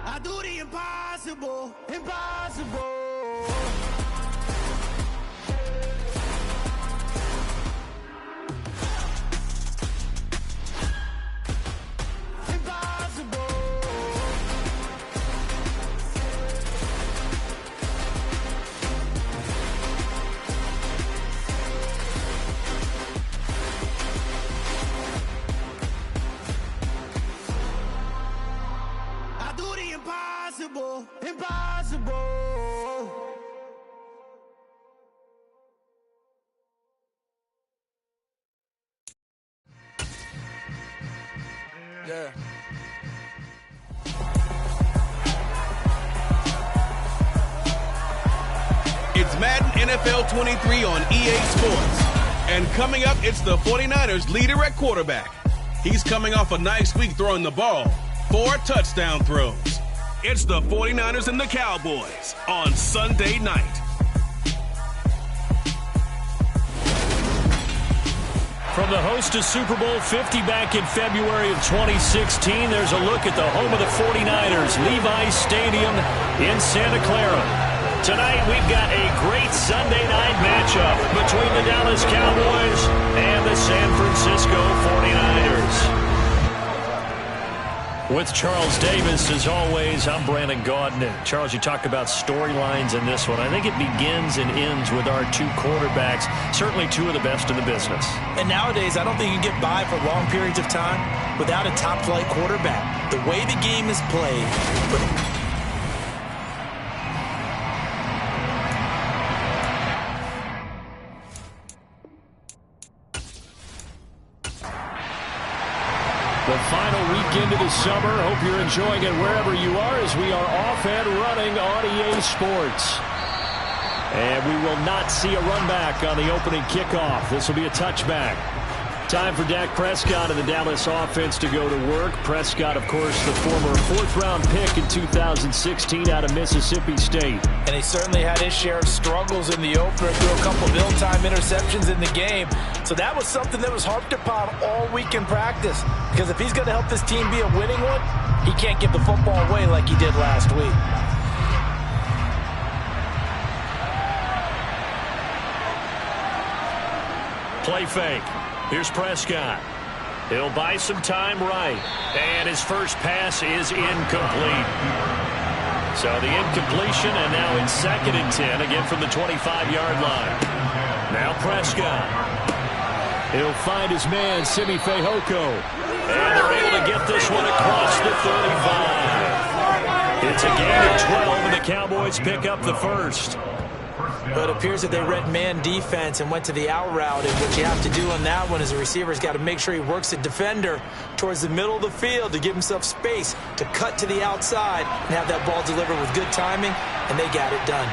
I do the impossible, impossible. Impossible, impossible. Yeah. It's Madden NFL 23 on EA Sports. And coming up, it's the 49ers leader at quarterback. He's coming off a nice week throwing the ball. 4 touchdown throws. It's the 49ers and the Cowboys on Sunday night. From the host to Super Bowl 50 back in February of 2016, there's a look at the home of the 49ers, Levi's Stadium in Santa Clara. Tonight, we've got a great Sunday night matchup between the Dallas Cowboys and the San Francisco 49ers. With Charles Davis, as always, I'm Brandon Gaudin. Charles, you talked about storylines in this one. I think it begins and ends with our 2 quarterbacks, certainly 2 of the best in the business. And nowadays, I don't think you can get by for long periods of time without a top-flight quarterback. The way the game is played. The final weekend of the summer. Hope you're enjoying it wherever you are as we are off and running on EA Sports. And we will not see a run back on the opening kickoff. This will be a touchback. Time for Dak Prescott and the Dallas offense to go to work. Prescott, of course, the former 4th-round pick in 2016 out of Mississippi State. And he certainly had his share of struggles in the opener, threw a couple of ill-timed interceptions in the game. So that was something that was harped upon all week in practice. Because if he's going to help this team be a winning one, he can't give the football away like he did last week. Play fake. Here's Prescott. He'll buy some time right. And his first pass is incomplete. So the incompletion, and now in 2nd and 10, again from the 25-yard line. Now Prescott. He'll find his man, Simi Fehoko. And they're able to get this one across the 35. It's a gain of 12, and the Cowboys pick up the first. But it appears that they read man defense and went to the out route. And what you have to do on that one is a receiver's got to make sure he works the defender towards the middle of the field to give himself space to cut to the outside and have that ball delivered with good timing, and they got it done.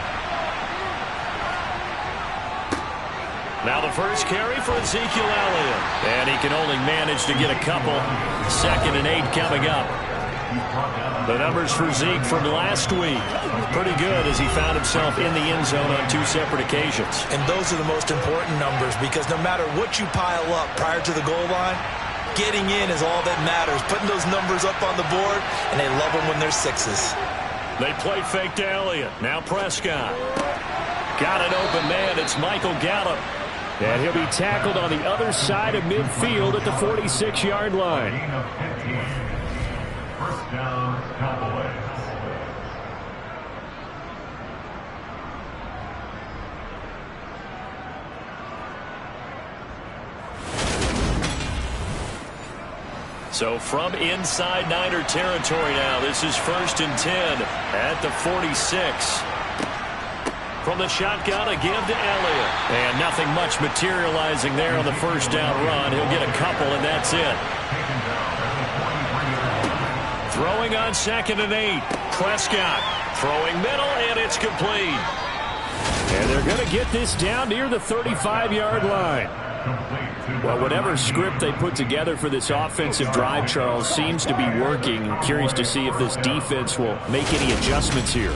Now the first carry for Ezekiel Elliott. And he can only manage to get a couple. 2nd and 8 coming up. The numbers for Zeke from last week, pretty good as he found himself in the end zone on 2 separate occasions. And those are the most important numbers because no matter what you pile up prior to the goal line, getting in is all that matters. Putting those numbers up on the board, and they love them when they're 6s. They play fake to Elliott. Now Prescott. Got an open man. It's Michael Gallup. And he'll be tackled on the other side of midfield at the 46-yard line. First down, Cowboys. So from inside Niner territory now, this is 1st and 10 at the 46. From the shotgun, a give to Elliott. And nothing much materializing there on the first down run. He'll get a couple, and that's it. Throwing on 2nd and 8. Prescott throwing middle, and it's complete. And they're going to get this down near the 35-yard line. Well, whatever script they put together for this offensive drive, Charles, seems to be working. I'm curious to see if this defense will make any adjustments here.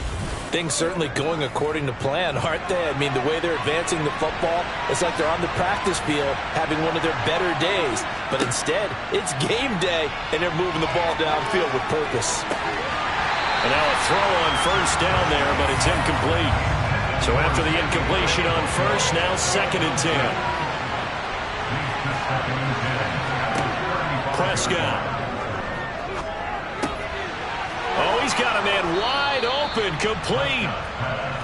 Things certainly going according to plan, aren't they? I mean, the way they're advancing the football, it's like they're on the practice field having one of their better days. But instead, it's game day, and they're moving the ball downfield with purpose. And now a throw on first down there, but it's incomplete. So after the incompletion on first, now 2nd and 10. Prescott. Oh, he's got a man wide open, complete.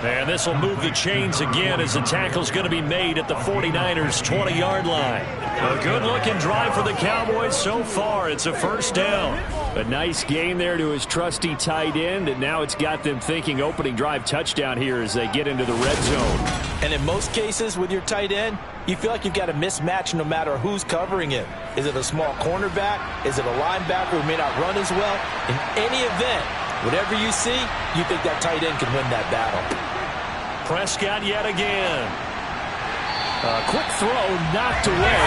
And this will move the chains again as the tackle's going to be made at the 49ers' 20-yard line. A good-looking drive for the Cowboys so far. It's a first down. A nice gain there to his trusty tight end, and now it's got them thinking opening drive touchdown here as they get into the red zone. And in most cases with your tight end, you feel like you've got a mismatch no matter who's covering it. Is it a small cornerback? Is it a linebacker who may not run as well? In any event, whatever you see, you think that tight end can win that battle. Prescott yet again. A quick throw knocked away.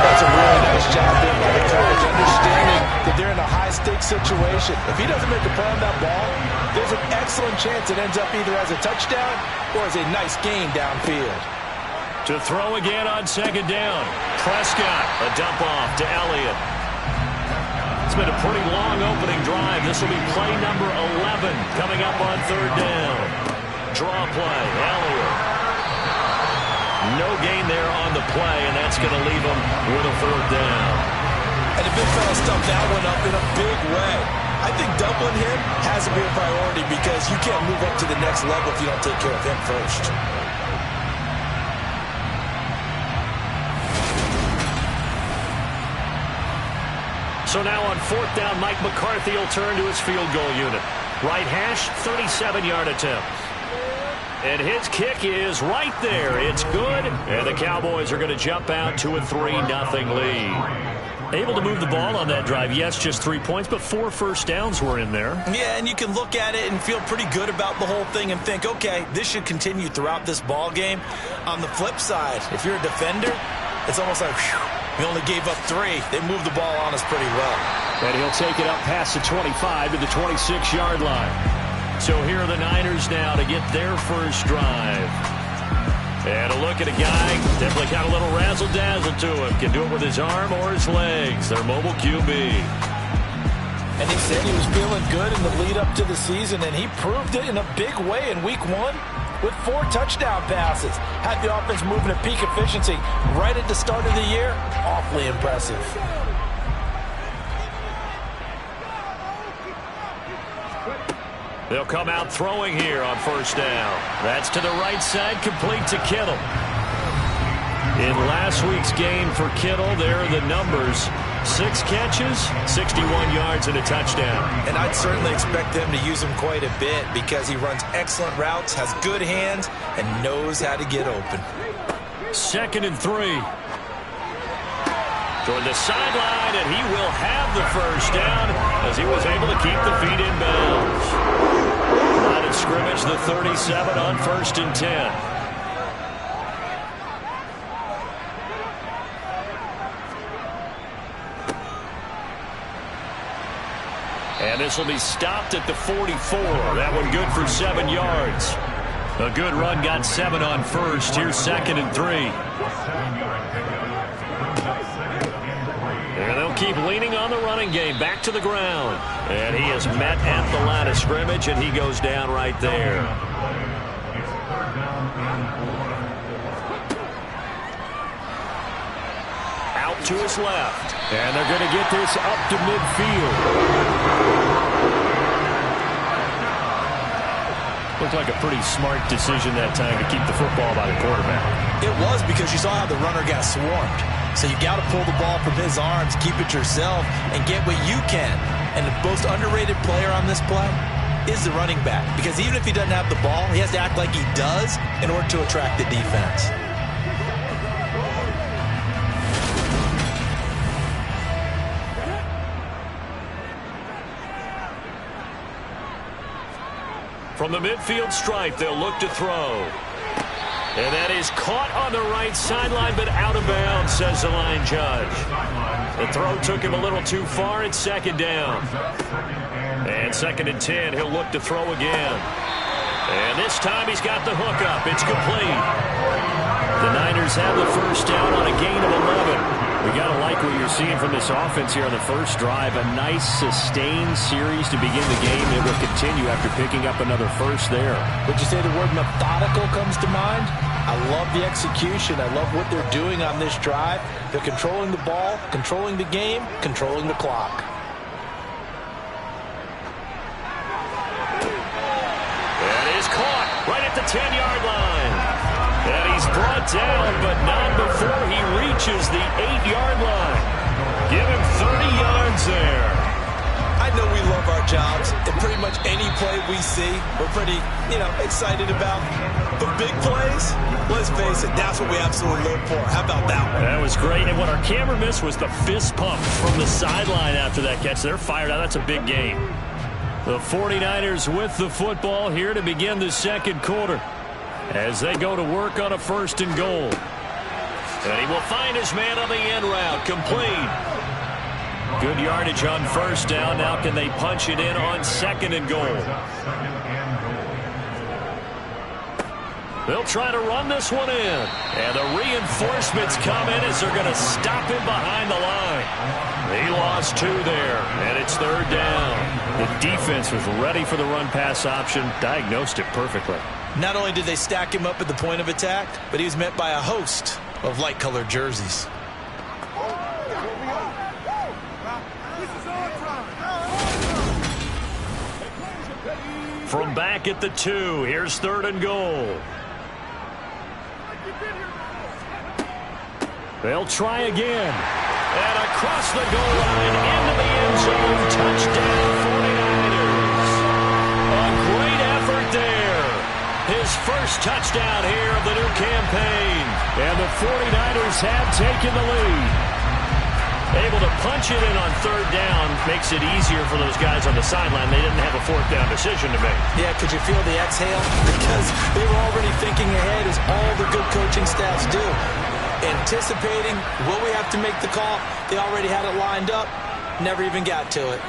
That's a really nice job there by the coach, understanding that they're in a high-stakes situation. If he doesn't make a play on that ball, there's an excellent chance it ends up either as a touchdown or as a nice gain downfield. To throw again on 2nd down. Prescott, a dump off to Elliott. It's been a pretty long opening drive. This will be play number 11 coming up on 3rd down. Draw play, Elliott. No gain there on the play, and that's going to leave him with a 4th down. And the big fella stuffed that one up in a big way. I think doubling him has to be a priority because you can't move up to the next level if you don't take care of him first. So now on 4th down, Mike McCarthy will turn to his field goal unit. Right hash, 37-yard attempt. And his kick is right there. It's good. And the Cowboys are going to jump out to a 3-0 lead. Able to move the ball on that drive. Yes, just 3 points, but 4 first downs were in there. Yeah, and you can look at it and feel pretty good about the whole thing and think, okay, this should continue throughout this ball game. On the flip side, if you're a defender, it's almost like, whew, we only gave up 3. They moved the ball on us pretty well. And he'll take it up past the 25 to the 26-yard line. So here are the Niners now to get their first drive. And a look at a guy, definitely got a little razzle-dazzle to him. Can do it with his arm or his legs. Their mobile QB. And he said he was feeling good in the lead up to the season, and he proved it in a big way in week 1 with 4 touchdown passes. Had the offense moving at peak efficiency right at the start of the year. Awfully impressive. They'll come out throwing here on first down. That's to the right side, complete to Kittle. In last week's game for Kittle, there are the numbers. 6 catches, 61 yards, and a touchdown. And I'd certainly expect them to use him quite a bit because he runs excellent routes, has good hands, and knows how to get open. 2nd and 3. Toward the sideline, and he will have the first down as he was able to keep the feet in bounds. Line of scrimmage, the 37 on 1st and 10. And this will be stopped at the 44. That one good for 7 yards. A good run got 7 on first. Here's 2nd and 3. And they'll keep leaning on the running game. Back to the ground. And he is met at the line of scrimmage, and he goes down right there. Out to his left. And they're going to get this up to midfield. Looked like a pretty smart decision that time to keep the football by the quarterback. It was because you saw how the runner got swarmed. So you got to pull the ball from his arms, keep it yourself, and get what you can. And the most underrated player on this play is the running back. Because even if he doesn't have the ball, he has to act like he does in order to attract the defense. From the midfield stripe, they'll look to throw. And that is caught on the right sideline, but out of bounds, says the line judge. The throw took him a little too far. It's 2nd down. And 2nd and 10, he'll look to throw again. And this time he's got the hook up. It's complete. The Niners have the first down on a gain of 11. We got to like what you're seeing from this offense here on the first drive. A nice, sustained series to begin the game. It will continue after picking up another first there. Would you say the word methodical comes to mind? I love the execution. I love what they're doing on this drive. They're controlling the ball, controlling the game, controlling the clock. That is caught right at the 10-yard line. And he's brought down, but not before he reaches the 8-yard line. Give him 30 yards there. I know we love our jobs, and pretty much any play we see, we're pretty, excited about. But big plays, let's face it, that's what we absolutely live for. How about that one? That was great, and what our camera missed was the fist pump from the sideline after that catch. They're fired out. That's a big game. The 49ers with the football here to begin the second quarter as they go to work on a 1st and goal. And he will find his man on the end route, complete. Good yardage on 1st down. Now can they punch it in on 2nd and goal? They'll try to run this one in. And the reinforcements come in as they're going to stop him behind the line. He lost 2 there, and it's 3rd down. The defense was ready for the run-pass option, diagnosed it perfectly. Not only did they stack him up at the point of attack, but he was met by a host of light-colored jerseys. From back at the 2, here's 3rd and goal. They'll try again. And across the goal line, into the end zone, touchdown 49ers. A great effort there. His first touchdown here of the new campaign. And the 49ers have taken the lead. Able to punch it in on 3rd down makes it easier for those guys on the sideline. They didn't have a 4th down decision to make. Yeah, could you feel the exhale? Because they were already thinking ahead, as all the good coaching staffs do. Anticipating, will we have to make the call? They already had it lined up, never even got to it.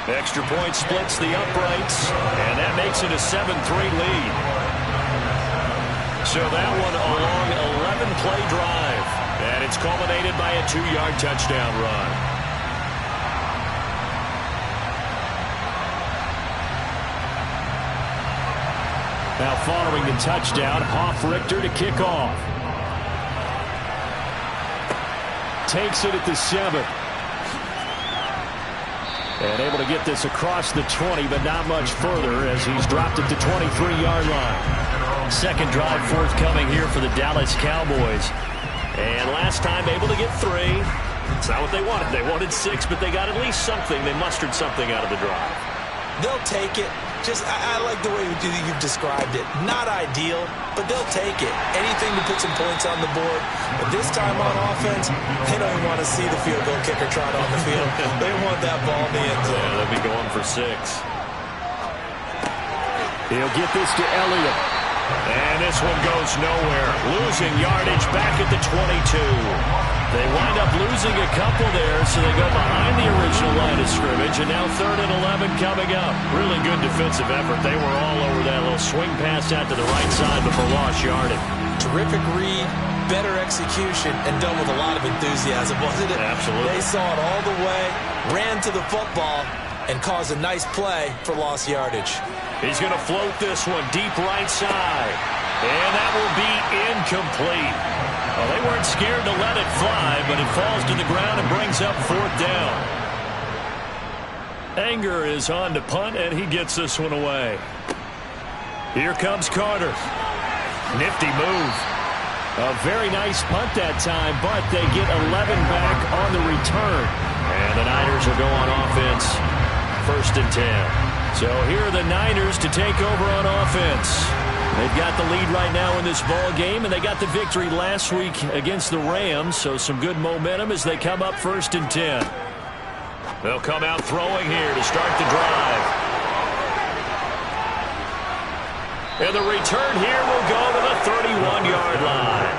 Extra point splits the uprights, and that makes it a 7-3 lead. So that one a long 11-play drive, and it's culminated by a 2-yard touchdown run. Now following the touchdown, Hoff-Richter to kick off. Takes it at the 7. And able to get this across the 20, but not much further as he's dropped it to 23-yard line. Second drive forthcoming here for the Dallas Cowboys. And last time able to get 3. It's not what they wanted. They wanted 6, but they got at least something. They mustered something out of the drive. They'll take it. I like the way you've described it. Not ideal, but they'll take it. Anything to put some points on the board. But this time on offense, they don't even want to see the field goal kicker trot on the field. They want that ball in the end zone. Yeah, they'll be going for 6. He'll get this to Elliott. And this one goes nowhere. Losing yardage back at the 22. They wind up losing a couple there, so they go behind the original line of scrimmage, and now 3rd and 11 coming up. Really good defensive effort. They were all over that little swing pass out to the right side before lost yardage. Terrific read, better execution, and done with a lot of enthusiasm, wasn't it? Absolutely. They saw it all the way, ran to the football, and caused a nice play for lost yardage. He's going to float this one deep right side. And that will be incomplete. Well, they weren't scared to let it fly, but it falls to the ground and brings up 4th down. Anger is on to punt, and he gets this one away. Here comes Carter. Nifty move. A very nice punt that time, but they get 11 back on the return. And the Niners will go on offense. 1st and 10. So here are the Niners to take over on offense. They've got the lead right now in this ball game, and they got the victory last week against the Rams, so some good momentum as they come up 1st and 10. They'll come out throwing here to start the drive. And the return here will go to the 31-yard line.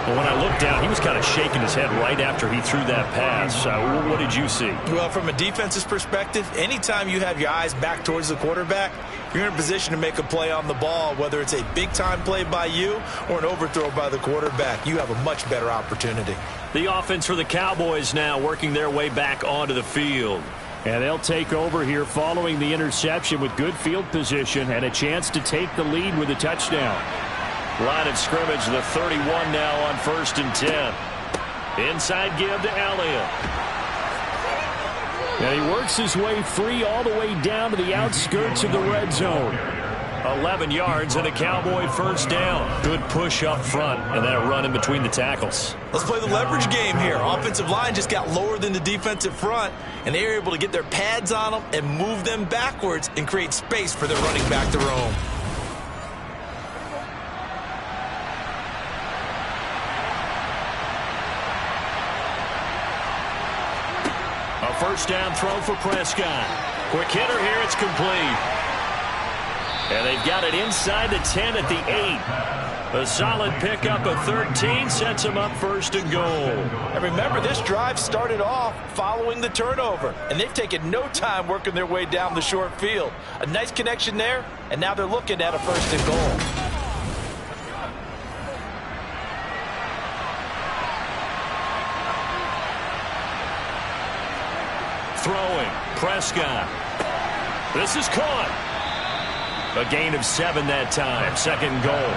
Well, when I looked down, he was kind of shaking his head right after he threw that pass. What did you see? Well, from a defense's perspective, anytime you have your eyes back towards the quarterback, you're in a position to make a play on the ball, whether it's a big-time play by you or an overthrow by the quarterback. You have a much better opportunity. The offense for the Cowboys now working their way back onto the field. And they'll take over here following the interception with good field position and a chance to take the lead with a touchdown. Line of scrimmage, the 31 now on 1st and 10. Inside give to Elliott. And he works his way free all the way down to the outskirts of the red zone. 11 yards and a Cowboy first down. Good push up front and then a run in between the tackles. Let's play the leverage game here. Offensive line just got lower than the defensive front, and they were able to get their pads on them and move them backwards and create space for their running back to roam. A first down throw for Prescott. Quick hitter here, it's complete. And they've got it inside the 10 at the 8. A solid pickup of 13 sets them up 1st and goal. And remember, this drive started off following the turnover, and they've taken no time working their way down the short field. A nice connection there, and now they're looking at a 1st and goal. Throwing, Prescott. This is caught. A gain of 7 that time. 2nd goal.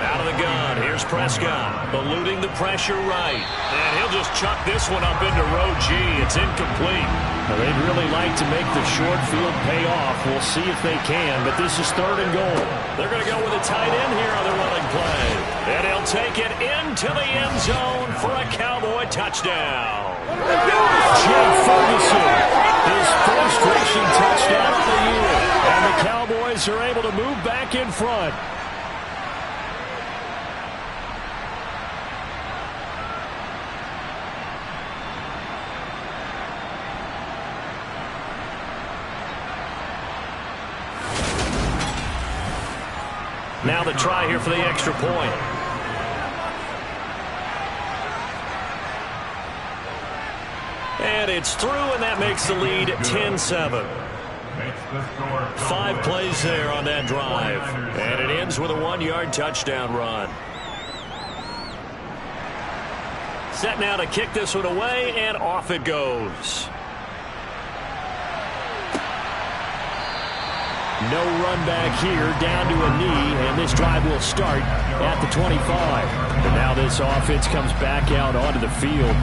Out of the gun. Here's Prescott. Eluding the pressure right. And he'll just chuck this one up into row G. It's incomplete. Well, they'd really like to make the short field pay off. We'll see if they can, but this is 3rd and goal. They're going to go with a tight end here on the running play. And he'll take it into the end zone for a Cowboy touchdown. Jake Ferguson, his first rushing touchdown of the year. And the Cowboys are able to move back in front. Now the try here for the extra point. And it's through, and that makes the lead 10-7. 5 plays there on that drive. And it ends with a 1-yard touchdown run. Set now to kick this one away, and off it goes. No run back here, down to a knee, and this drive will start at the 25. And now this offense comes back out onto the field.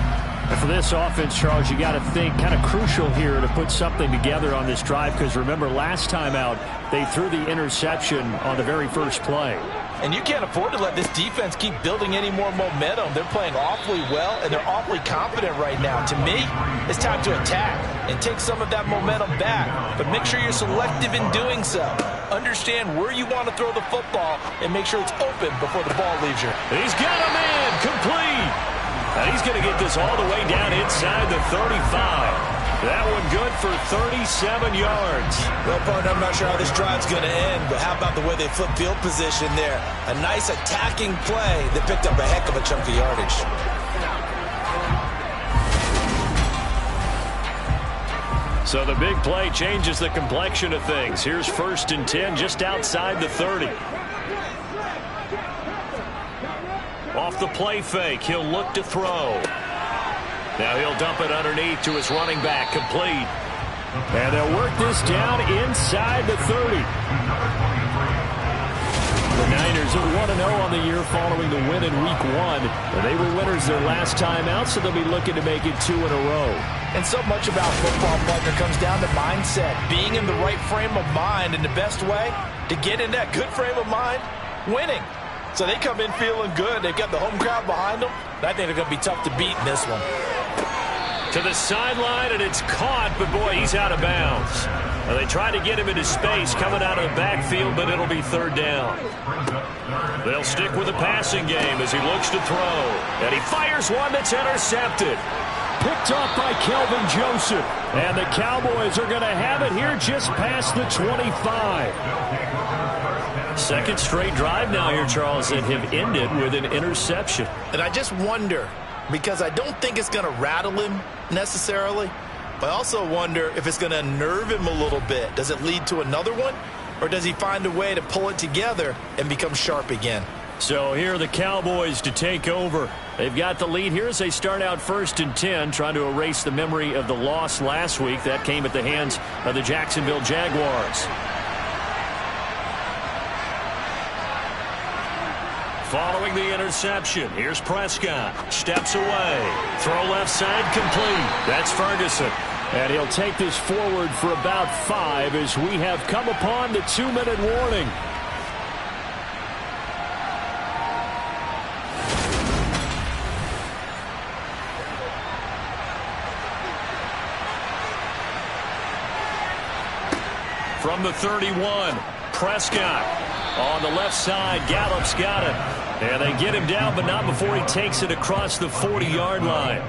And for this offense, Charles, you got to think kind of crucial here to put something together on this drive, because remember last time out they threw the interception on the very first play. And you can't afford to let this defense keep building any more momentum. They're playing awfully well, and they're awfully confident right now. To me, it's time to attack and take some of that momentum back. But make sure you're selective in doing so. Understand where you want to throw the football and make sure it's open before the ball leaves you. He's got a man complete. And he's going to get this all the way down inside the 35. That one good for 37 yards. Well, partner, I'm not sure how this drive's going to end, but how about the way they flip field position there? A nice attacking play that picked up a heck of a chunk of yardage. So the big play changes the complexion of things. Here's 1st and 10 just outside the 30. Off the play fake, he'll look to throw. Now he'll dump it underneath to his running back, complete. And they'll work this down inside the 30. The Niners are 1-0 on the year following the win in Week 1. And they were winners their last time out, so they'll be looking to make it 2 in a row. And so much about football, partner, comes down to mindset. Being in the right frame of mind, and the best way to get in that good frame of mind, winning. So they come in feeling good. They've got the home crowd behind them. I think they're going to be tough to beat in this one. To the sideline, and it's caught, but boy, he's out of bounds. Well, they try to get him into space coming out of the backfield, but it'll be 3rd down. They'll stick with the passing game as he looks to throw. And he fires one that's intercepted. picked off by Kelvin Joseph. And the Cowboys are going to have it here just past the 25. Second straight drive now here, Charles, that have ended with an interception. And I just wonder, because I don't think it's going to rattle him necessarily, but I also wonder if it's going to unnerve him a little bit. Does it lead to another one, or does he find a way to pull it together and become sharp again? So here are the Cowboys to take over. They've got the lead here as they start out 1st and 10, trying to erase the memory of the loss last week. That came at the hands of the Jacksonville Jaguars. Following the interception, here's Prescott. Steps away. Throw left side complete. That's Ferguson. And he'll take this forward for about 5 as we have come upon the 2-minute warning. From the 31, Prescott on the left side. Gallup's got it. And they get him down, but not before he takes it across the 40-yard line.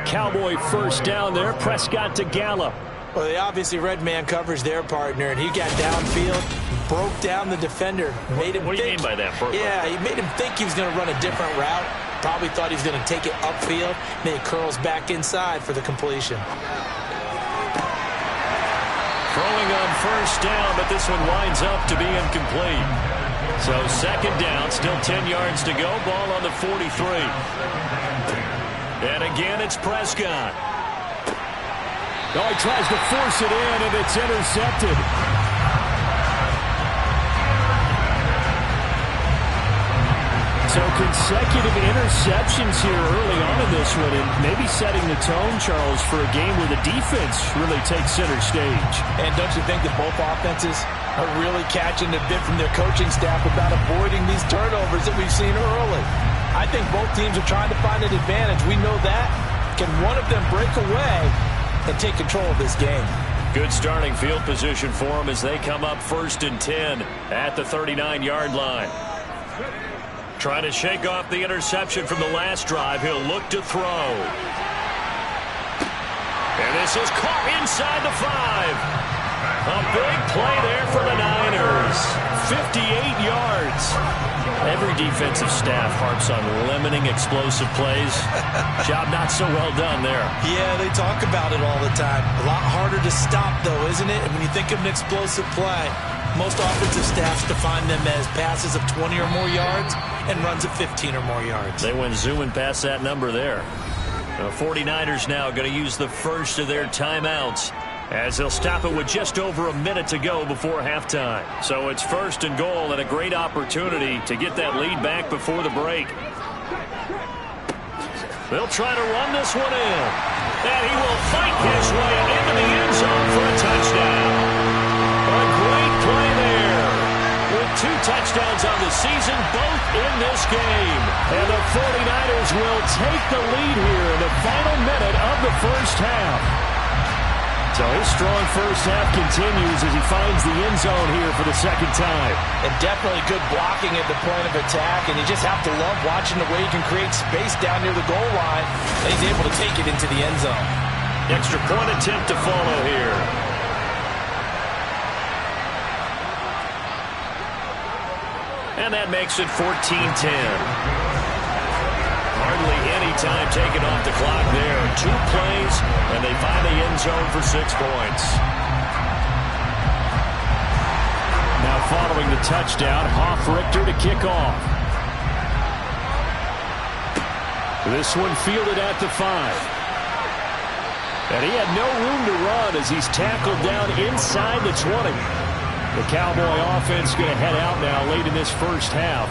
Cowboy first down there. Prescott to Gallup. Well, they obviously read man coverage their partner, and he got downfield, broke down the defender. Made him what do you mean by that? Yeah, he made him think he was going to run a different route. Probably thought he was going to take it upfield. Then he curls back inside for the completion. Throwing on first down, but this one winds up to be incomplete. So second down, still 10 yards to go. Ball on the 43. And again, it's Prescott. Oh, he tries to force it in, and it's intercepted. So consecutive interceptions here early on in this one, and maybe setting the tone, Charles, for a game where the defense really takes center stage. And don't you think that both offenses are really catching a bit from their coaching staff about avoiding these turnovers that we've seen early? I think both teams are trying to find an advantage. We know that. Can one of them break away and take control of this game? Good starting field position for them as they come up 1st and 10 at the 39-yard line. Trying to shake off the interception from the last drive. He'll look to throw. And this is caught inside the 5. A big play there for the Niners. 58 yards. Every defensive staff harps on limiting explosive plays. Job not so well done there. Yeah, they talk about it all the time. A lot harder to stop, though, isn't it? And when you think of an explosive play, most offensive staffs define them as passes of 20 or more yards and runs of 15 or more yards. They went zooming past that number there. The 49ers now going to use the first of their timeouts as they'll stop it with just over a minute to go before halftime. So it's 1st and goal and a great opportunity to get that lead back before the break. They'll try to run this one in. And he will fight his way into the end zone for a touchdown. A great play there. With 2 touchdowns on the season, both in this game. And the 49ers will take the lead here in the final minute of the first half. So his strong first half continues as he finds the end zone here for the second time. And definitely good blocking at the point of attack, and you just have to love watching the way he can create space down near the goal line, and he's able to take it into the end zone. Extra point attempt to follow here. And that makes it 14-10. Hardly any time taken off the clock there. 2 plays, and they find the end zone for 6 points. Now following the touchdown, Hoff-Richter to kick off. This one fielded at the 5. And he had no room to run as he's tackled down inside the 20. The Cowboy offense going to head out now late in this first half.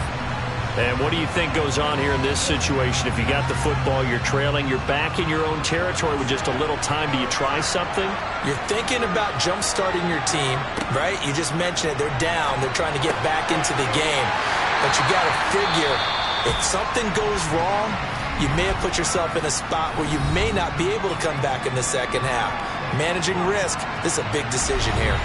And what do you think goes on here in this situation? If you got the football, you're trailing, you're back in your own territory with just a little time. Do you try something? You're thinking about jump-starting your team, right? You just mentioned it. They're down. They're trying to get back into the game. But you got to figure, if something goes wrong, you may have put yourself in a spot where you may not be able to come back in the second half. Managing risk, this is a big decision here.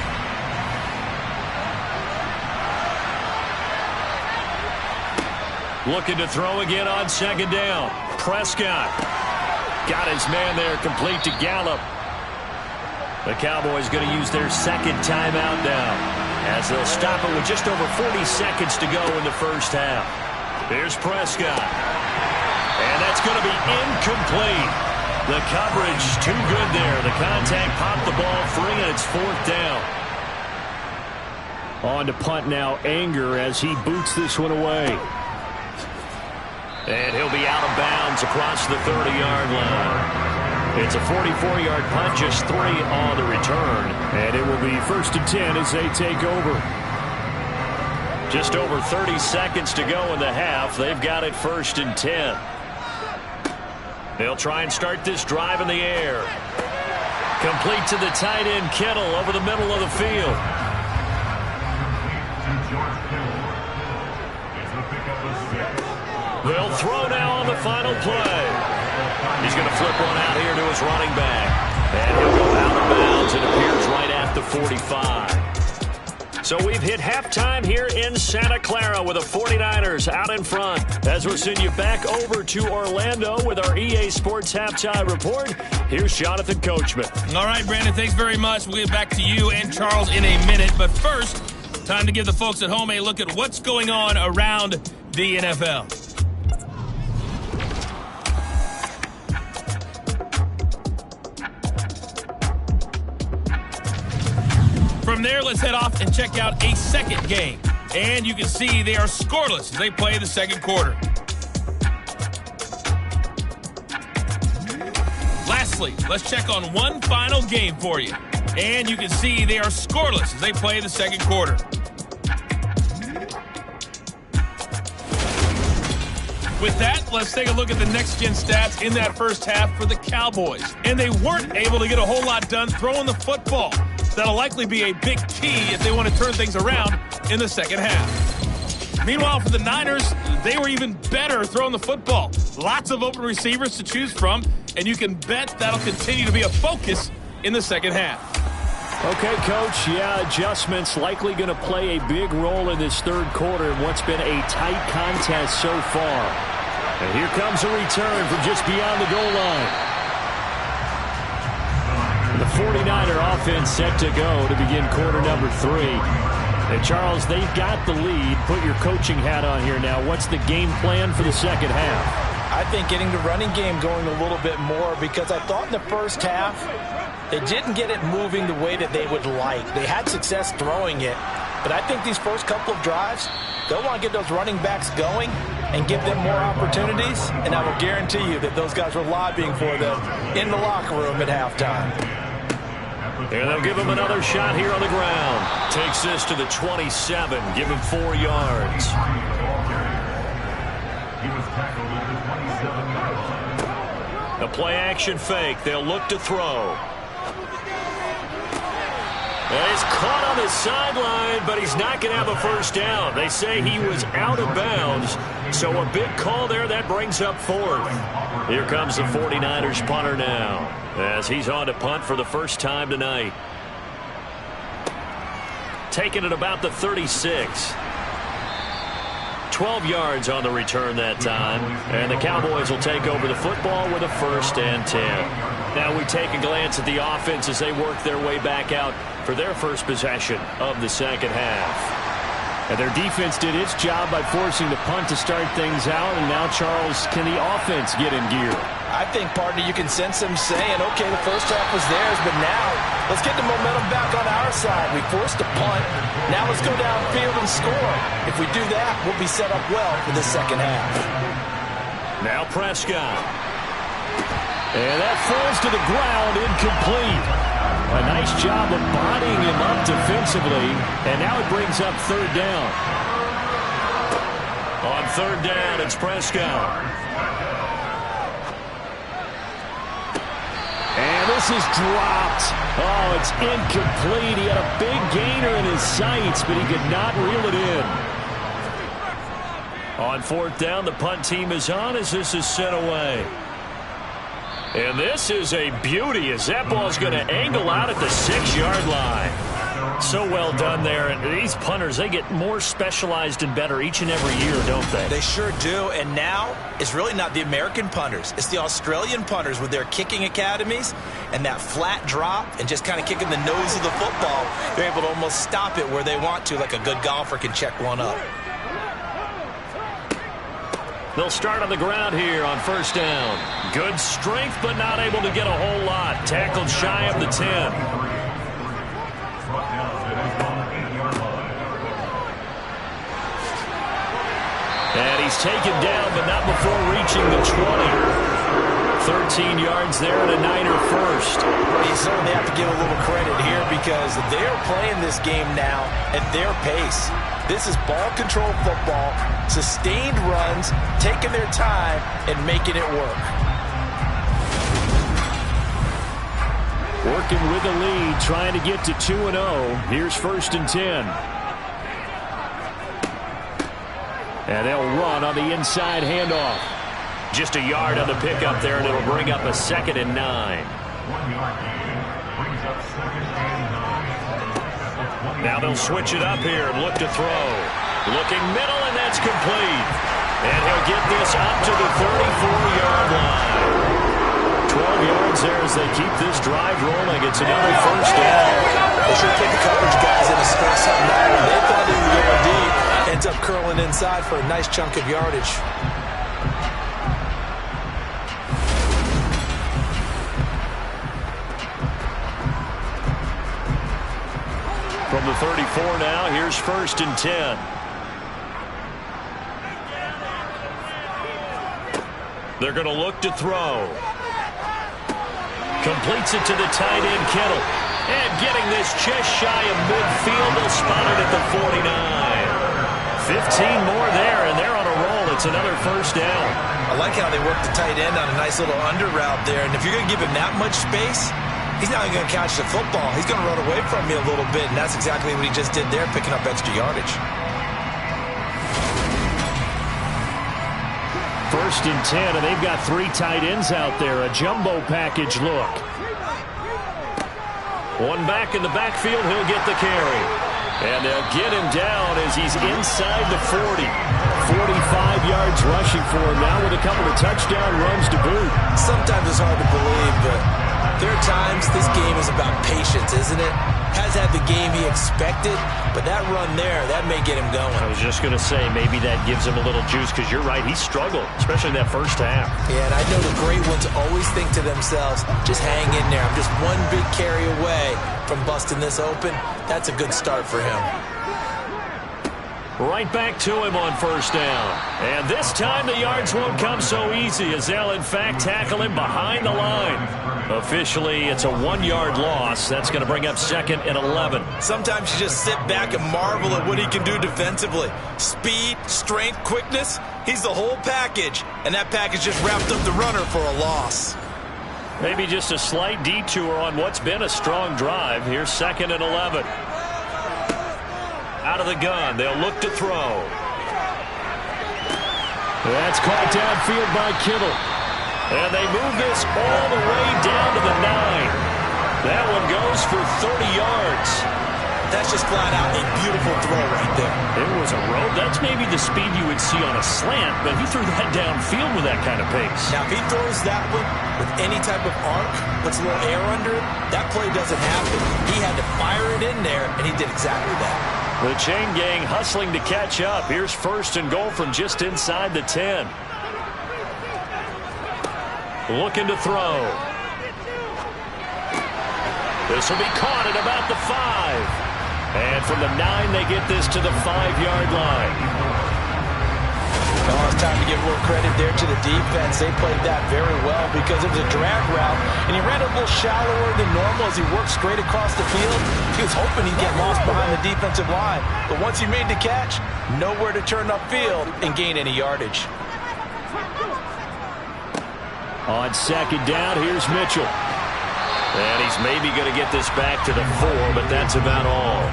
Looking to throw again on second down. Prescott. Got his man there, complete to Gallup. The Cowboys going to use their second timeout now, as they'll stop it with just over 40 seconds to go in the first half. Here's Prescott. And that's going to be incomplete. The coverage too good there. The contact popped the ball free, and it's fourth down. On to punt now, Anger, as he boots this one away. And he'll be out of bounds across the 30-yard line. It's a 44-yard punt, just 3 on the return. And it will be 1st and 10 as they take over. Just over 30 seconds to go in the half. They've got it 1st and 10. They'll try and start this drive in the air. Complete to the tight end, Kittle, over the middle of the field. They'll throw now on the final play. He's going to flip one out here to his running back. And he'll go out of bounds. It appears right at the 45. So we've hit halftime here in Santa Clara with the 49ers out in front. As we'll send you back over to Orlando with our EA Sports Halftime Report, here's Jonathan Coachman. All right, Brandon, thanks very much. We'll get back to you and Charles in a minute. But first, time to give the folks at home a look at what's going on around the NFL. From there, let's head off and check out a second game. And you can see they are scoreless as they play the second quarter. Lastly, let's check on one final game for you. And you can see they are scoreless as they play the second quarter. With that, let's take a look at the next-gen stats in that first half for the Cowboys. And they weren't able to get a whole lot done throwing the football. That'll likely be a big key if they want to turn things around in the second half. Meanwhile, for the Niners, they were even better throwing the football. Lots of open receivers to choose from, and you can bet that'll continue to be a focus in the second half. Okay, Coach, yeah, adjustments likely going to play a big role in this third quarter in what's been a tight contest so far. And here comes a return from just beyond the goal line. The 49er offense set to go to begin quarter number 3. And Charles, they've got the lead. Put your coaching hat on here now. What's the game plan for the second half? I think getting the running game going a little bit more, because I thought in the first half they didn't get it moving the way that they would like. They had success throwing it, but I think these first couple of drives, they'll want to get those running backs going and give them more opportunities, and I will guarantee you that those guys were lobbying for them in the locker room at halftime. And they'll give him another shot here on the ground. Takes this to the 27. Give him 4 yards. The play-action fake. They'll look to throw. And he's caught on the sideline, but he's not going to have a first down. They say he was out of bounds, so a big call there. That brings up 4th. Here comes the 49ers punter now, as he's on to punt for the first time tonight. Taking it about the 36. 12 yards on the return that time. And the Cowboys will take over the football with a 1st and 10. Now we take a glance at the offense as they work their way back out for their first possession of the second half. And their defense did its job by forcing the punt to start things out. And now, Charles, can the offense get in gear? I think, partner, you can sense them saying, okay, the first half was theirs, but now let's get the momentum back on our side. We forced a punt. Now let's go downfield and score. If we do that, we'll be set up well for the second half. Now Prescott. And that falls to the ground, incomplete. A nice job of bodying him up defensively, and now it brings up 3rd down. On 3rd down, it's Prescott. And this is dropped. Oh, it's incomplete. He had a big gainer in his sights, but he could not reel it in. On 4th down, the punt team is on as this is sent away. And this is a beauty as that ball's going to angle out at the 6-yard line. So well done there. And these punters, they get more specialized and better each and every year, don't they? They sure do. And now it's really not the American punters. It's the Australian punters with their kicking academies and that flat drop and just kind of kicking the nose of the football. They're able to almost stop it where they want to, like a good golfer can check one up. They'll start on the ground here on first down. Good strength, but not able to get a whole lot. Tackled shy of the 10. And he's taken down, but not before reaching the 20. 13 yards there and a Niner first. Well, you certainly have to give a little credit here because they're playing this game now at their pace. This is ball control football, sustained runs, taking their time, and making it work. Working with the lead, trying to get to 2-0. Here's first and 10. And they'll run on the inside handoff. Just a yard on the pickup there, and it'll bring up a 2nd and 9. 1 yard gain brings up 2nd and 9. Now they'll switch it up here and look to throw. Looking middle, and that's complete. And he'll get this up to the 34-yard line. 12 yards there as they keep this drive rolling. It's another first down. They should put the coverage guys in a stress something out. They thought they were going deep. Ends up curling inside for a nice chunk of yardage. From the 34 now, here's first and 10. They're going to look to throw. Completes it to the tight end, Kittle. And getting this just shy of midfield, they'll spot it at the 49. 15 more there, and they're on a roll. It's another first down. I like how they work the tight end on a nice little under route there. And if you're going to give him that much space, he's not even going to catch the football. He's going to run away from you a little bit, and that's exactly what he just did there, picking up extra yardage. First and 10, and they've got 3 tight ends out there. A jumbo package look. One back in the backfield, he'll get the carry. And they'll get him down as he's inside the 40. 45 yards rushing for him now with a couple of touchdown runs to boot. Sometimes it's hard to believe, but there are times this game is about patience, isn't it? Has had the game he expected, but that run there, that may get him going. I was just going to say, maybe that gives him a little juice, because you're right, he struggled, especially in that first half. Yeah, and I know the great ones always think to themselves, just hang in there. I'm just one big carry away from busting this open. That's a good start for him. Right back to him on first down. And this time the yards won't come so easy, as they'll in fact tackle him behind the line. Officially, it's a 1-yard loss. That's going to bring up 2nd and 11. Sometimes you just sit back and marvel at what he can do defensively. Speed, strength, quickness, he's the whole package. And that package just wrapped up the runner for a loss. Maybe just a slight detour on what's been a strong drive. Here's 2nd and 11. Out of the gun, they'll look to throw. That's caught downfield by Kittle. And they move this all the way down to the 9. That one goes for 30 yards. That's just flat out a beautiful throw right there. It was a road. That's maybe the speed you would see on a slant, but he threw that downfield with that kind of pace. Now, if he throws that one with any type of arc, puts a little air under it, that play doesn't happen. He had to fire it in there, and he did exactly that. The chain gang hustling to catch up. Here's first and goal from just inside the 10. Looking to throw. This will be caught at about the 5. And from the 9, they get this to the 5-yard line. Well, it's time to give a little credit there to the defense. They played that very well because it was a drag route, and he ran a little shallower than normal as he worked straight across the field. He was hoping he'd get lost behind the defensive line. But once he made the catch, nowhere to turn upfield and gain any yardage. On 2nd down, here's Mitchell. And he's maybe going to get this back to the 4, but that's about all.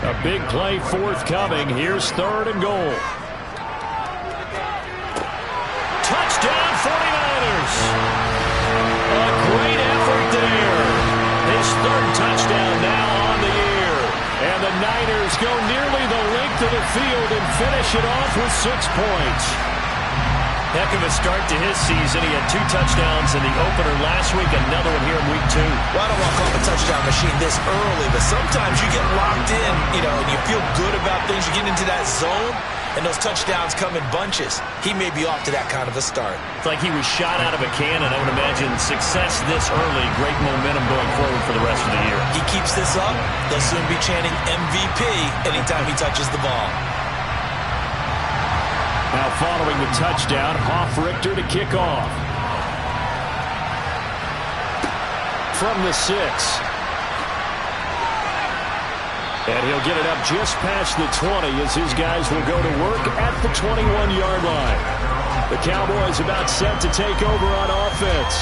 A big play forthcoming. Here's 3rd and goal. Touchdown, 49ers. A great effort there. His 3rd touchdown now on of the field and finish it off with 6 points. Heck of a start to his season. He had 2 touchdowns in the opener last week, another one here in week 2. Well, I don't want to call him a touchdown machine this early, but sometimes you get locked in, and you feel good about things. You get into that zone, and those touchdowns come in bunches. He may be off to that kind of a start. It's like he was shot out of a cannon. I would imagine success this early, great momentum going forward for the rest of the year. He keeps this up, they'll soon be chanting MVP anytime he touches the ball. Now following the touchdown, Hoff-Richter to kick off. From the 6. And he'll get it up just past the 20 as his guys will go to work at the 21-yard line. The Cowboys about set to take over on offense.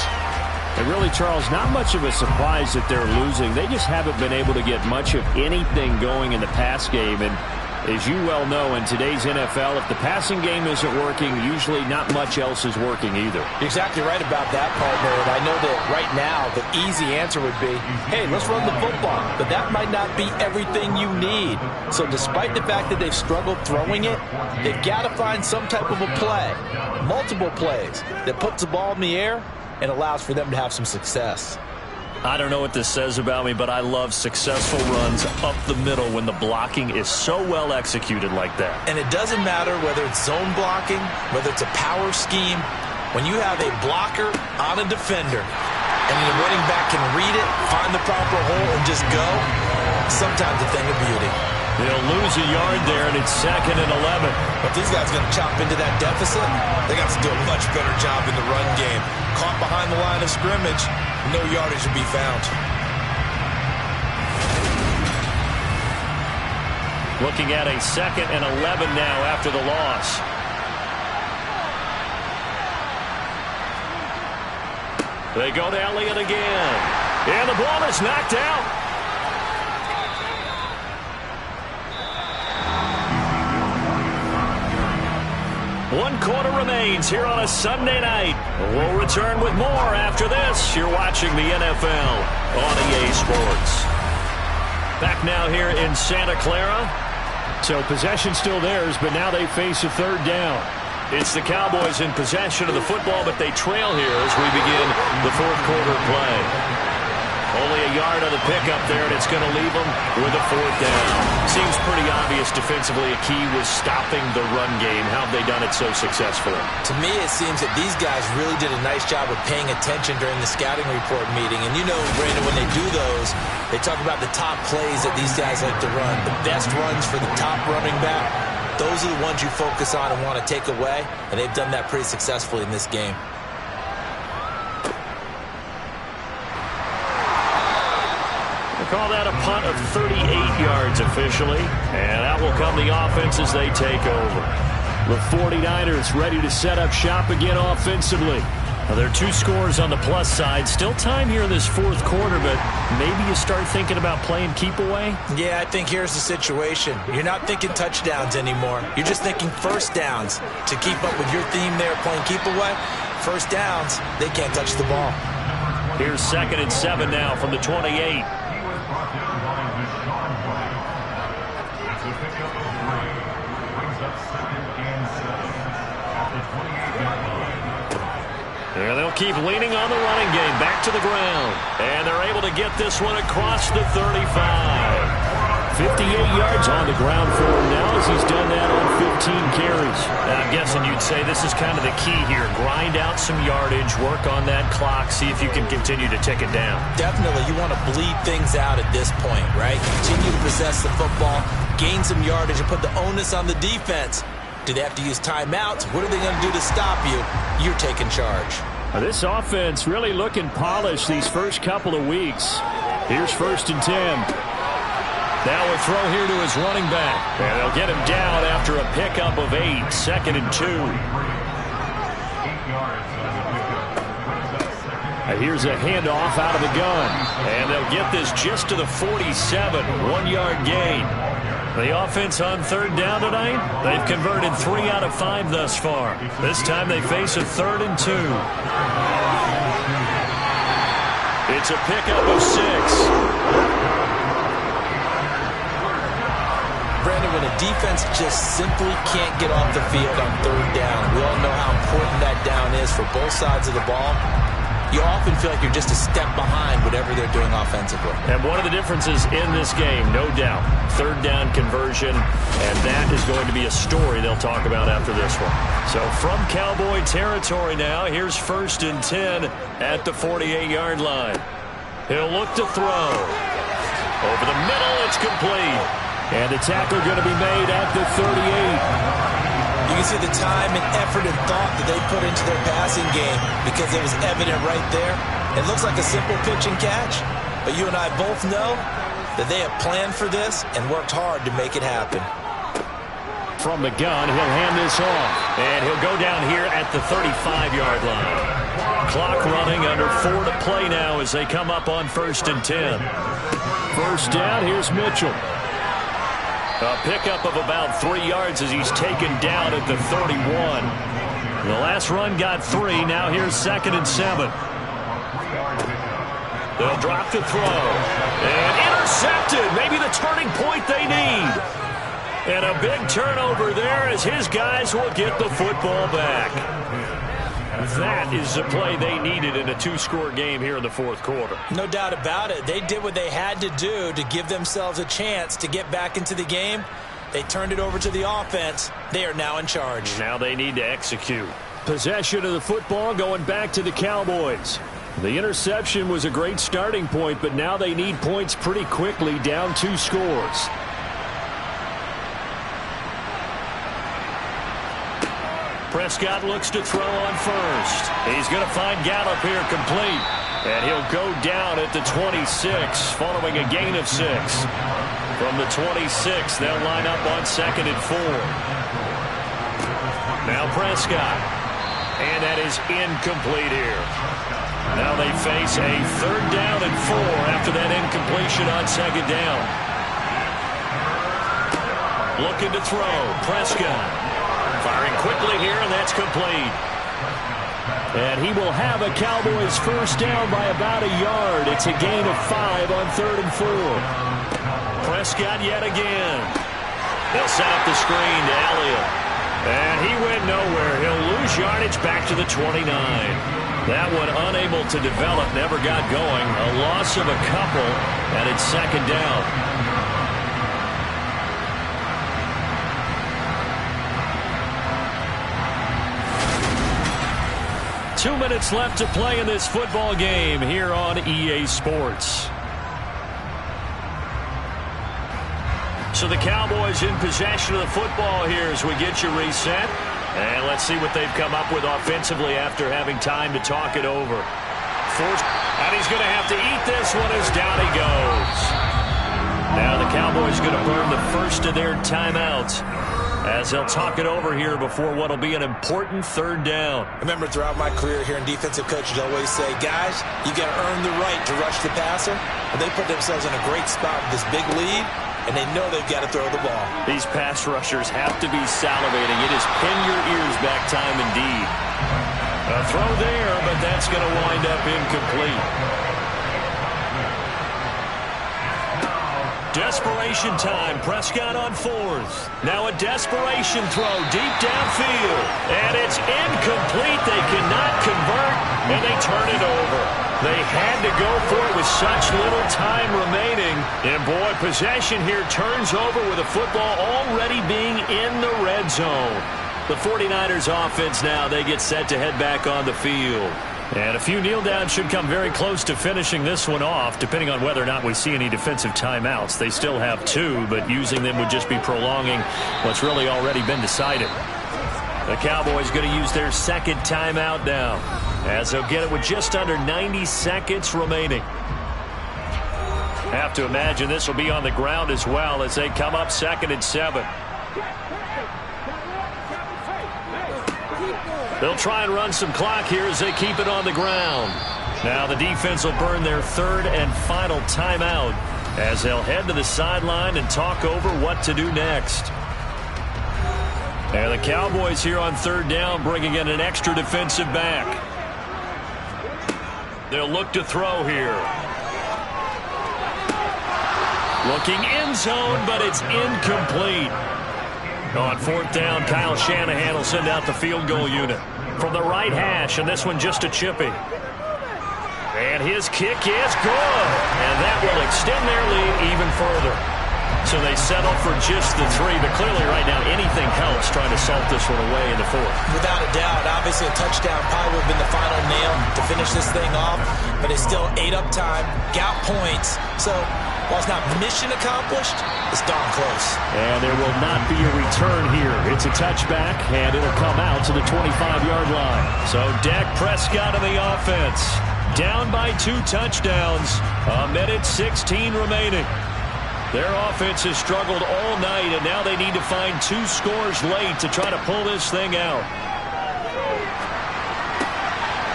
And really, Charles, not much of a surprise that they're losing. They just haven't been able to get much of anything going in the pass game. And as you well know, in today's NFL, if the passing game isn't working, usually not much else is working either. You're exactly right about that, partner. And I know that right now the easy answer would be, hey, let's run the football. But that might not be everything you need. So despite the fact that they've struggled throwing it, they've got to find some type of a play, multiple plays, that puts the ball in the air and allows for them to have some success. I don't know what this says about me, but I love successful runs up the middle when the blocking is so well executed like that. And it doesn't matter whether it's zone blocking, whether it's a power scheme. When you have a blocker on a defender and the running back can read it, find the proper hole, and just go, sometimes a thing of beauty. They'll lose a yard there, and it's 2nd and 11. But these guys are going to chop into that deficit. They got to do a much better job in the run game. Caught behind the line of scrimmage, no yardage to be found. Looking at a 2nd and 11 now after the loss. They go to Elliott again. And the ball is knocked out. 1 quarter remains here on a Sunday night. We'll return with more after this. You're watching the NFL on EA Sports. Back now here in Santa Clara. So possession still theirs, but now they face a 3rd down. It's the Cowboys in possession of the football, but they trail here as we begin the 4th quarter play. Only a yard on the pickup there, and it's going to leave them with a 4th down. Seems pretty obvious defensively a key was stopping the run game. How have they done it so successfully? To me, it seems that these guys really did a nice job of paying attention during the scouting report meeting. And you know, Brandon, when they do those, they talk about the top plays that these guys like to run. The best runs for the top running back. Those are the ones you focus on and want to take away. And they've done that pretty successfully in this game. Call that a punt of 38 yards officially. And out will come the offense as they take over. The 49ers ready to set up shop again offensively. Well, there are 2 scores on the plus side. Still time here in this 4th quarter, but maybe you start thinking about playing keep away? Yeah, I think here's the situation. You're not thinking touchdowns anymore. You're just thinking first downs. To keep up with your theme there, playing keep away, first downs, they can't touch the ball. Here's 2nd and 7 now from the 28. And they'll keep leaning on the running game. Back to the ground. And they're able to get this one across the 35. 58 yards on the ground for him now as he's done that on 15 carries. And I'm guessing you'd say this is kind of the key here. Grind out some yardage, work on that clock, see if you can continue to tick it down. Definitely. You want to bleed things out at this point, right? Continue to possess the football, gain some yardage, and put the onus on the defense. Do they have to use timeouts? What are they going to do to stop you? You're taking charge. This offense really looking polished these first couple of weeks. Here's 1st and 10. Now a throw here to his running back. And they'll get him down after a pickup of 8. 2nd and 2. Here's a handoff out of the gun. And they'll get this just to the 47. 1-yard gain. The offense on 3rd down tonight, they've converted 3 out of 5 thus far. This time they face a 3rd and 2. It's a pickup of 6. Brandon, when a defense just simply can't get off the field on third down. We all know how important that down is for both sides of the ball. You often feel like you're just a step behind whatever they're doing offensively. And one of the differences in this game, no doubt, third down conversion, and that is going to be a story they'll talk about after this one. So from Cowboy territory now, here's 1st and 10 at the 48-yard line. He'll look to throw. Over the middle, it's complete. And the tackle going to be made at the 38. You can see the time and effort and thought that they put into their passing game because it was evident right there. It looks like a simple pitch and catch, but you and I both know that they have planned for this and worked hard to make it happen. From the gun, he'll hand this off, and he'll go down here at the 35-yard line. Clock running, under 4 to play now as they come up on 1st and 10. First down, here's Mitchell. A pickup of about 3 yards as he's taken down at the 31. The last run got 3. Now here's 2nd and 7. They'll drop to throw. And intercepted. Maybe the turning point they need. And a big turnover there as his guys will get the football back. That is the play they needed in a 2-score game here in the 4th quarter. No doubt about it. They did what they had to do to give themselves a chance to get back into the game. They turned it over to the offense. They are now in charge. Now they need to execute. Possession of the football going back to the Cowboys. The interception was a great starting point, but now they need points pretty quickly, down 2 scores. Prescott looks to throw on first. He's going to find Gallup here complete. And he'll go down at the 26 following a gain of 6. From the 26, they'll line up on 2nd and 4. Now Prescott. And that is incomplete here. Now they face a 3rd down and 4 after that incompletion on 2nd down. Looking to throw. Prescott. Firing quickly here, and that's complete. And he will have a Cowboys first down by about a yard. It's a gain of 5 on 3rd and 4. Prescott yet again. They'll set up the screen to Elliott. And he went nowhere. He'll lose yardage back to the 29. That one unable to develop, never got going. A loss of a couple, and it's 2nd down. 2 minutes left to play in this football game here on EA Sports. So the Cowboys in possession of the football here as we get you reset. And let's see what they've come up with offensively after having time to talk it over. And he's going to have to eat this one as down he goes. Now the Cowboys going to burn the first of their timeouts as they'll talk it over here before what will be an important 3rd down. I remember throughout my career here in defensive coaches always say, guys, you got to earn the right to rush the passer. And they put themselves in a great spot with this big lead, and they know they've got to throw the ball. These pass rushers have to be salivating. It is pin your ears back time indeed. A throw there, but that's going to wind up incomplete. Desperation time. Prescott on 4th. Now a desperation throw deep downfield. And it's incomplete. They cannot convert, and they turn it over. They had to go for it with such little time remaining. And boy, possession here turns over with the football already being in the red zone. The 49ers offense now, they get set to head back on the field. And a few kneel downs should come very close to finishing this one off, depending on whether or not we see any defensive timeouts. They still have 2, but using them would just be prolonging what's really already been decided. The Cowboys going to use their 2nd timeout now, as they'll get it with just under 90 seconds remaining. Have to imagine this will be on the ground as well as they come up 2nd and 7. They'll try and run some clock here as they keep it on the ground. Now the defense will burn their 3rd and final timeout as they'll head to the sideline and talk over what to do next. And the Cowboys here on 3rd down bringing in an extra defensive back. They'll look to throw here. Looking end zone, but it's incomplete. On fourth down, Kyle Shanahan will send out the field goal unit from the right hash, and this one just a chippy. And his kick is good, and that will extend their lead even further. So they settle for just the 3, but clearly right now anything helps trying to salt this one away in the fourth. Without a doubt, obviously a touchdown probably would have been the final nail to finish this thing off, but it still ate up time, got points. So while it's not mission accomplished, it's darn close. And there will not be a return here. It's a touchback, and it'll come out to the 25-yard line. So Dak Prescott of the offense, down by 2 touchdowns, 1:16 remaining. Their offense has struggled all night, and now they need to find 2 scores late to try to pull this thing out.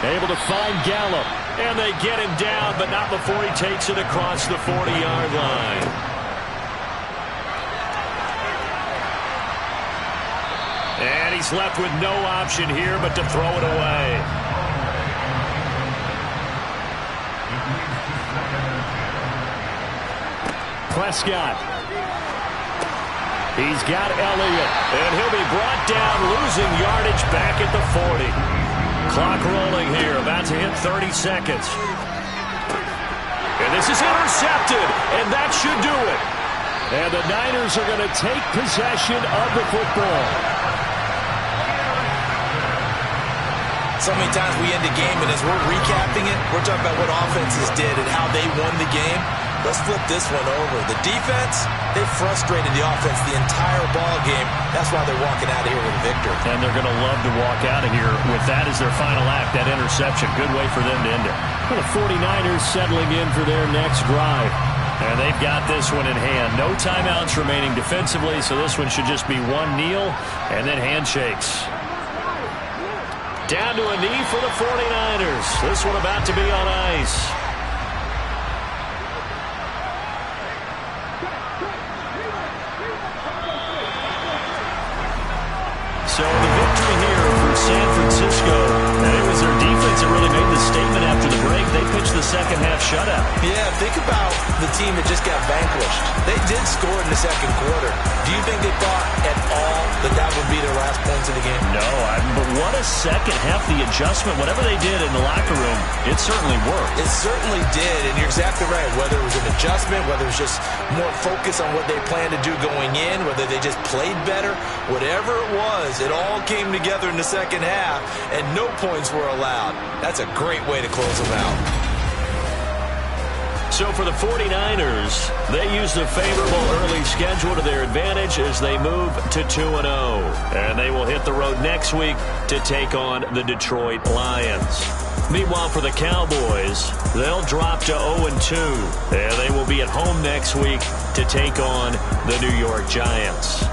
Able to find Gallup. And they get him down, but not before he takes it across the 40-yard line. And he's left with no option here but to throw it away. Prescott. He's got Elliott. And he'll be brought down, losing yardage back at the 40. Clock rolling here, about to hit 30 seconds. And this is intercepted, and that should do it. And the Niners are going to take possession of the football. So many times we end a game, and as we're recapping it, we're talking about what offenses did and how they won the game. Let's flip this one over. The defense, they frustrated the offense the entire ball game. That's why they're walking out of here with a victory. And they're going to love to walk out of here with that as their final act, that interception. Good way for them to end it. Well, the 49ers settling in for their next drive. And they've got this one in hand. No timeouts remaining defensively, so this one should just be one kneel and then handshakes. Down to a knee for the 49ers. This one about to be on ice. So the victory here for San Francisco, and it was their defense that really made the statement after the break. They pitched the second half shutout. Yeah, think about the team that just got vanquished. They did score in the second quarter. Do you think they thought at all that that would be their last points of the game? No, but what a second half. The adjustment, whatever they did in the locker room, it certainly worked. It certainly did, and you're exactly right. Whether it was an adjustment, whether it was just more focus on what they planned to do going in, whether they just played better, whatever it was, it all came together in the second half, and no points were allowed. That's a great way to close them out. So for the 49ers, they used a favorable early schedule to their advantage as they move to 2-0. And they will hit the road next week to take on the Detroit Lions. Meanwhile, for the Cowboys, they'll drop to 0-2. And they will be at home next week to take on the New York Giants.